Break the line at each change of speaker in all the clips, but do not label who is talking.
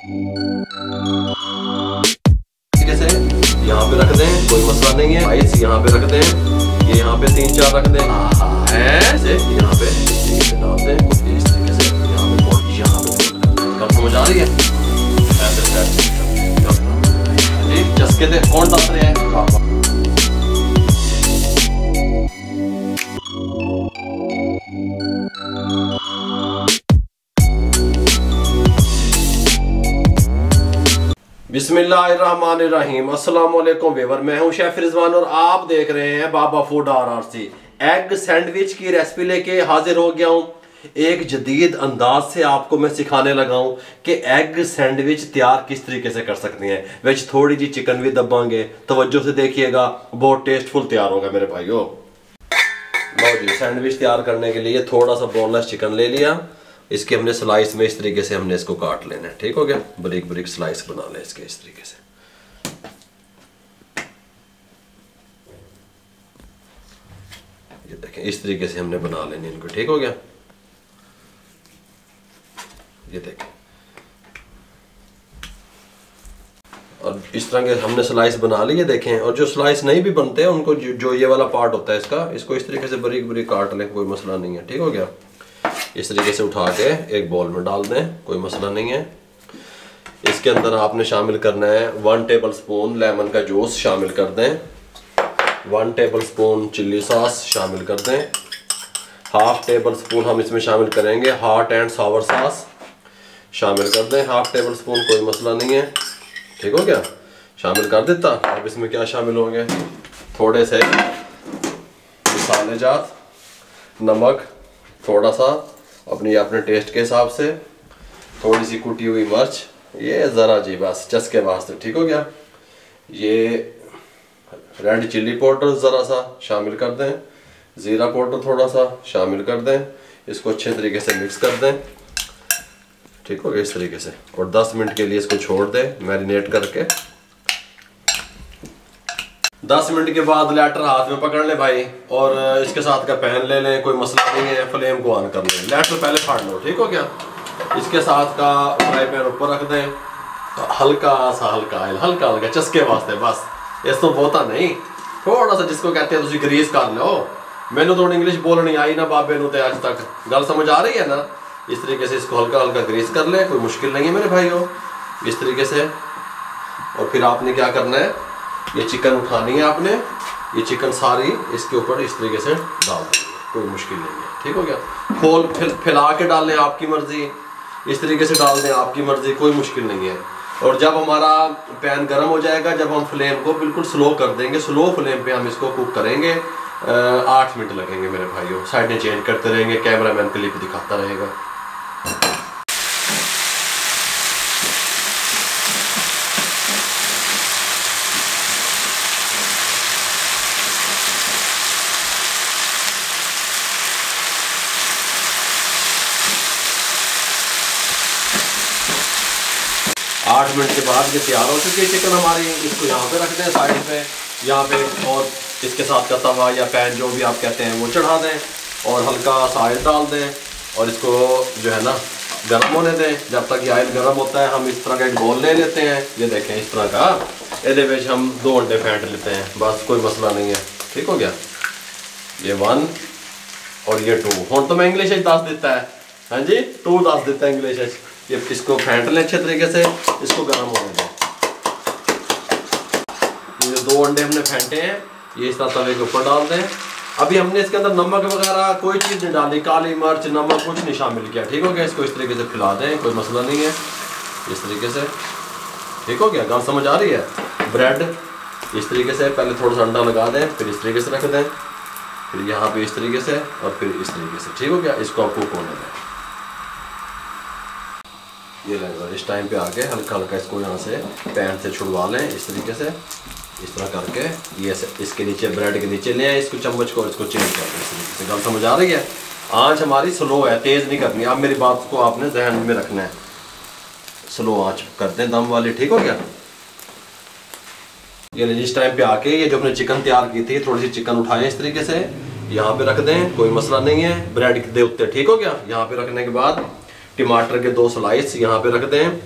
कैसे यहाँ पे रख दें, कोई मसला नहीं है। आइस यहाँ पे रख दें, ये यहाँ पे 3-4 रख दें, ऐसे यहाँ पे डाल दें इस तरीके से। यहाँ पे कब समझ आ रही है? ऐसे जी चस्के दे कौन डाल रहे हैं? बिस्मिल्लाहिर्रहमानिर्रहीम। अस्सलाम वालेकुम व्यूअर, मैं हूं शेफ रिजवान और आप देख रहे हैं बाबा फूड RRC। एग सैंडविच की रेसिपी लेके हाजिर हो गया हूं। एक जदीद अंदाज से आपको मैं सिखाने लगा हूं कि एग सैंडविच तैयार किस तरीके से कर सकते हैं। विच थोड़ी जी चिकन भी दबाएंगे, तवज्जो से देखिएगा, बहुत टेस्टफुल तैयार होगा मेरे भाइयों। लो जी, सैंडविच तैयार करने के लिए थोड़ा सा बोनलेस चिकन ले लिया। इसके हमने स्लाइस में इस तरीके से हमने इसको काट लेना है। ठीक हो गया, बारीक बारीक स्लाइस बना लें इसके इस तरीके से। ये देखें इस तरीके से हमने बना लेने इनको। ठीक हो गया, ये देखें। और इस तरह के हमने स्लाइस बना लिए देखें। और जो स्लाइस नहीं भी बनते हैं उनको जो ये वाला पार्ट होता है इसको इस तरीके से बारीक बारीक काट लें, कोई मसला नहीं है। ठीक हो गया, इस तरीके से उठा के एक बाउल में डाल दें, कोई मसला नहीं है। इसके अंदर आपने शामिल करना है 1 टेबल स्पून लेमन का जूस शामिल कर दें, 1 टेबल स्पून चिल्ली सॉस शामिल कर दें, 1/2 टेबल स्पून हम इसमें शामिल करेंगे हॉट एंड सावर सॉस शामिल कर दें, 1/2 टेबल स्पून, कोई मसला नहीं है। ठीक हो गया, शामिल कर देता। अब इसमें क्या शामिल होंगे? थोड़े से मसाले जात, नमक थोड़ा सा अपने टेस्ट के हिसाब से, थोड़ी सी कुटी हुई मिर्च, ये ज़रा जी बस चस्के वास्ते। ठीक हो गया, ये रेड चिल्ली पाउडर ज़रा सा शामिल कर दें, ज़ीरा पाउडर थोड़ा सा शामिल कर दें। इसको अच्छे तरीके से मिक्स कर दें। ठीक हो गया, इस तरीके से। और 10 मिनट के लिए इसको छोड़ दें मैरिनेट करके। 10 मिनट के बाद लैटर हाथ में पकड़ ले भाई, और इसके साथ का पैन ले लें, कोई मसला नहीं है। फ्लेम को ऑन कर लें, लैटर पहले फाड़ लो। ठीक हो गया, इसके साथ का फ्राई पैन ऊपर रख दें, हल्का सा हल्का चस्के वास्ते बस। इस तो बहुता नहीं, थोड़ा सा जिसको कहते हैं तुम ग्रीस कर लो। मैंने तो इंग्लिश बोलनी आई ना बाबे नु ते आज तक, गल समझ आ रही है ना? इस तरीके से इसको हल्का हल्का ग्रीस कर ले, कोई मुश्किल नहीं है मेरे भाइयों, इस तरीके से। और फिर आपने क्या करना है, ये चिकन उठानी है आपने, ये चिकन सारी इसके ऊपर इस तरीके से डाल देंगे, कोई मुश्किल नहीं है। ठीक हो गया, खोल फैला के डाल लें, आपकी मर्जी, इस तरीके से डाल दें, आपकी मर्जी, कोई मुश्किल नहीं है। और जब हमारा पैन गर्म हो जाएगा, जब हम फ्लेम को बिल्कुल स्लो कर देंगे, स्लो फ्लेम पे हम इसको कुक करेंगे। 8 मिनट लगेंगे मेरे भाइयों, साइडें चेंज करते रहेंगे, कैमरामैन क्लिप दिखाता रहेगा। आठ मिनट के बाद ये तैयार हो चुकी है चिकन हमारी। इसको यहाँ पे रख दें साइड पे, यहाँ पे, और इसके साथ का तवा या पैन जो भी आप कहते हैं वो चढ़ा दें, और हल्का सा ऑयल डाल दें, और इसको जो है ना गर्म होने दें। जब तक ये ऑयल गर्म होता है हम इस तरह का एक बोल ले लेते हैं, ये देखें इस तरह का, ये बेच हम 2 अंडे फेंट लेते हैं, बस कोई मसला नहीं है। ठीक हो गया, ये 1 और ये 2। हूँ तो मैं इंग्लिश दस देता है, हाँ जी 2 दस देता है इंग्लिश। ये इसको फेंट लें अच्छे तरीके से, इसको गर्म होने दें। ये 2 अंडे हमने फेंटे हैं, ये इस तरह तवे के ऊपर डाल दें। अभी हमने इसके अंदर नमक वगैरह कोई चीज़ नहीं डाली, काली मिर्च नमक कुछ नहीं शामिल किया। ठीक हो गया, इसको इस तरीके से फैला दें, कोई मसला नहीं है, इस तरीके से। ठीक हो गया, गल समझ आ रही है? ब्रेड इस तरीके से पहले थोड़ा सा अंडा लगा दें, फिर इस तरीके से रख दें, फिर यहाँ पे इस तरीके से, और फिर इस तरीके से। ठीक हो गया, इसको आप कुक होने दें। ये लगेगा, इस टाइम पे आके हल्का हल्का इसको यहाँ से पैन से छुड़वा लें, इस तरीके से, इस तरह करके ये इसके नीचे ब्रेड के नीचे ले आए इसको चम्मच को, इसको चेंज कर दें इस तरीके से। गल समझ आ रही है? आंच हमारी स्लो है, तेज़ नहीं करनी। अब मेरी बात को आपने ध्यान में रखना है, स्लो आंच करते हैं दम वाली। ठीक हो गया, ये इस टाइम पे आके ये जो हमने चिकन तैयार की थी, थोड़ी सी चिकन उठाएं इस तरीके से, यहाँ पे रख दें, कोई मसला नहीं है, ब्रेड के उत्ते। ठीक हो गया, यहाँ पे रखने के बाद टमाटर के 2 स्लाइस यहाँ पे रख दें,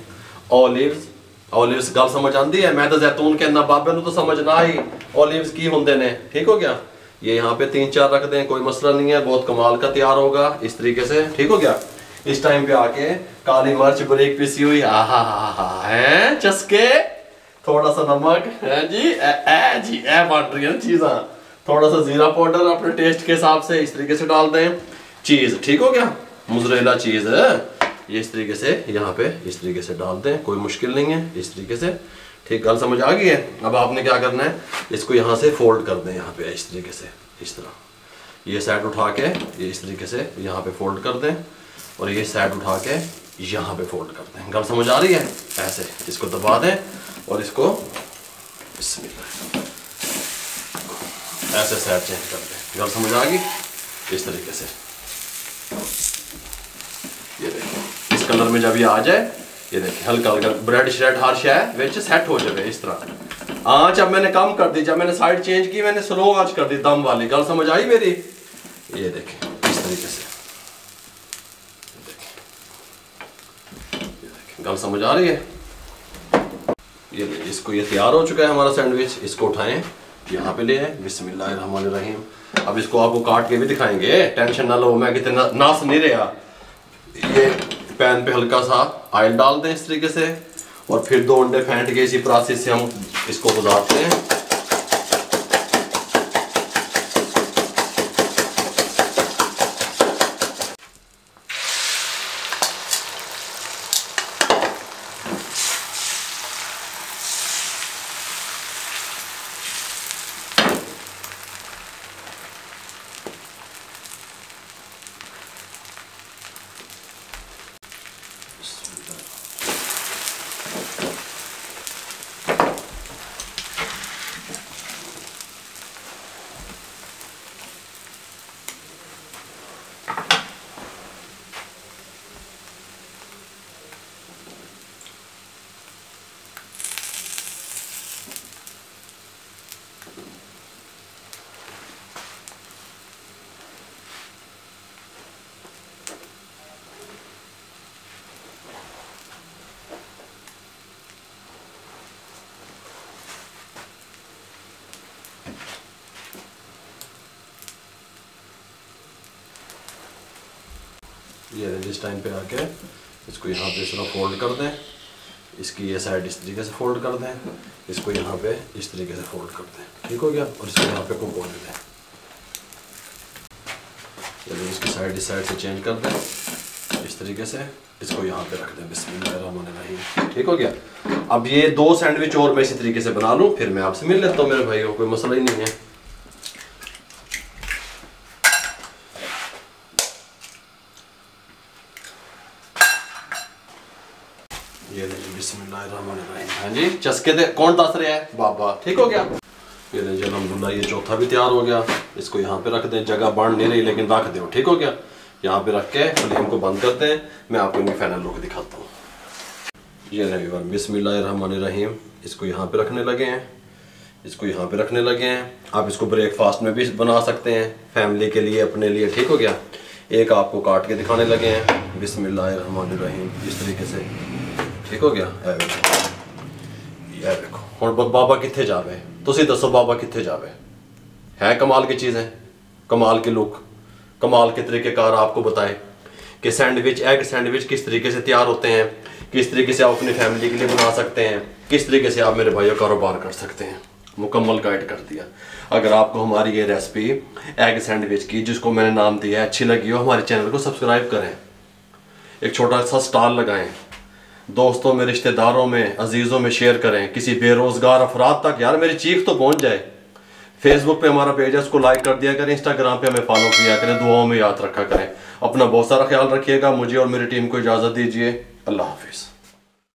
ओलिव्स ओलिव्स गल समझ आती है। मैं तो जैतून कहना बाबे नू तो समझ ना आई ओलिव्स की होंगे ने। ठीक हो गया। ये यहाँ पे 3-4 रख दें, कोई मसला नहीं है, बहुत कमाल का तैयार होगा इस तरीके से। ठीक हो गया। इस टाइम पे आके काली मिर्च बारीक पिसी हुई, आहा है चस्के, थोड़ा सा नमक है जी, जी बन रही है चीज़ा, थोड़ा सा जीरा पाउडर अपने टेस्ट के हिसाब से इस तरीके से डाल दें। चीज़ ठीक हो गया, मोज़रेला चीज़ ये इस तरीके से यहाँ पे इस तरीके से डाल दें, कोई मुश्किल नहीं है, इस तरीके से। ठीक, गल समझ आ गई है। अब आपने क्या करना है, इसको यहाँ से फोल्ड कर दें, यहाँ पे इस तरीके से, इस तरह ये साइड उठा के ये इस तरीके से यहाँ पे फोल्ड कर दें, और ये साइड उठा के यहाँ पे फोल्ड कर दें। गल समझ आ रही है। ऐसे इसको दबा दें और इसको ऐसे साइड चेंज कर दें। गल समझ आ गई। इस तरीके से ये देखिए, इस कलर में जब ये आ जाए, ये देखिए हल्का हल्का ब्रेड श्रेड हर शय विच सेट हो जाए इस तरह। आँच अब मैंने कम कर दी, जब मैंने साइड चेंज की मैंने स्लो आँच कर दी दम वाली। गल समझ आई मेरी। ये देखिए इस तरीके से, गल समझ आ रही है। ये इसको ये तैयार हो चुका है हमारा सैंडविच। इसको उठाएं, यहाँ पे ले आए, बिस्मिल्लाहिर्रहमानिर्रहीम। अब इसको आपको काट के भी दिखाएंगे, टेंशन ना लो, मैं कितना नास नहीं रहा। ये पैन पे हल्का सा ऑयल डाल दें इस तरीके से, और फिर 2 अंडे फेंट के इसी प्रोसेस से हम इसको गुजारते हैं। ये जिस टाइम पे आके इसको यहाँ पे इस तरह फोल्ड कर दें, इसकी ये साइड इस तरीके से फोल्ड कर दें, इसको यहाँ पे इस तरीके से फोल्ड कर दें। ठीक हो गया। और इसको यहाँ पे कुक होने दें। चलिए इसकी साइड इस साइड से चेंज कर दें इस तरीके से, इसको यहाँ पे रख दें। बिस्मिल्लाहिर्रहमानिर्रहीम। ठीक हो गया। अब ये 2 सैंडविच और मैं इसी तरीके से बना लूँ, फिर मैं आपसे मिल लेता हूँ मेरे भाइयों, कोई मसला ही नहीं है। ये देखिए बिस्मिल्लाहिर्रहमानिर्रहीम। हाँ जी, चस्के दे कौन दस रहा है बाबा। ठीक हो गया। ये देखिए अल्हम्दुलिल्लाह ये चौथा भी तैयार हो गया। इसको यहाँ पे रख दें, जगह बढ़ नहीं रही लेकिन रख दो। ठीक हो गया। यहाँ पे रख के फ्लेम को बंद करते हैं, मैं आपको इनकी फाइनल लुक दिखाता हूँ। ये देखिए बिस्मिल्लाहिर्रहमानिर्रहीम। इसको यहाँ पे रखने लगे हैं, इसको यहाँ पे रखने लगे हैं। आप इसको ब्रेकफास्ट में भी बना सकते हैं, फैमिली के लिए, अपने लिए। ठीक हो गया। एक आपको काट के दिखाने लगे हैं बिस्मिल्लाहिर्रहमानिर्रहीम इस तरीके से। ठीक हो गया। ये देखो हुण बाबा कित्थे जावे, तुसी दसो बाबा कित्थे जावे। है कमाल की चीज़ है, कमाल की लुक, कमाल के तरीक़ेकार आपको बताएं कि सैंडविच, एग सैंडविच किस तरीके से तैयार होते हैं, किस तरीके से आप अपनी फैमिली के लिए बना सकते हैं, किस तरीके से आप मेरे भाइयों कारोबार कर सकते हैं। मुकम्मल गाइड कर दिया। अगर आपको हमारी ये रेसिपी एग सैंडविच की, जिसको मैंने नाम दिया है, अच्छी लगी हो, हमारे चैनल को सब्सक्राइब करें, एक छोटा सा स्टॉल लगाएं, दोस्तों में, रिश्तेदारों में, अजीज़ों में शेयर करें, किसी बेरोज़गार अफराद तक यार मेरी चीख तो पहुंच जाए। फेसबुक पे हमारा पेज है, उसको लाइक कर दिया करें, इंस्टाग्राम पे हमें फॉलो किया करें, दुआओं में याद रखा करें। अपना बहुत सारा ख्याल रखिएगा। मुझे और मेरी टीम को इजाज़त दीजिए। अल्लाह हाफिज़।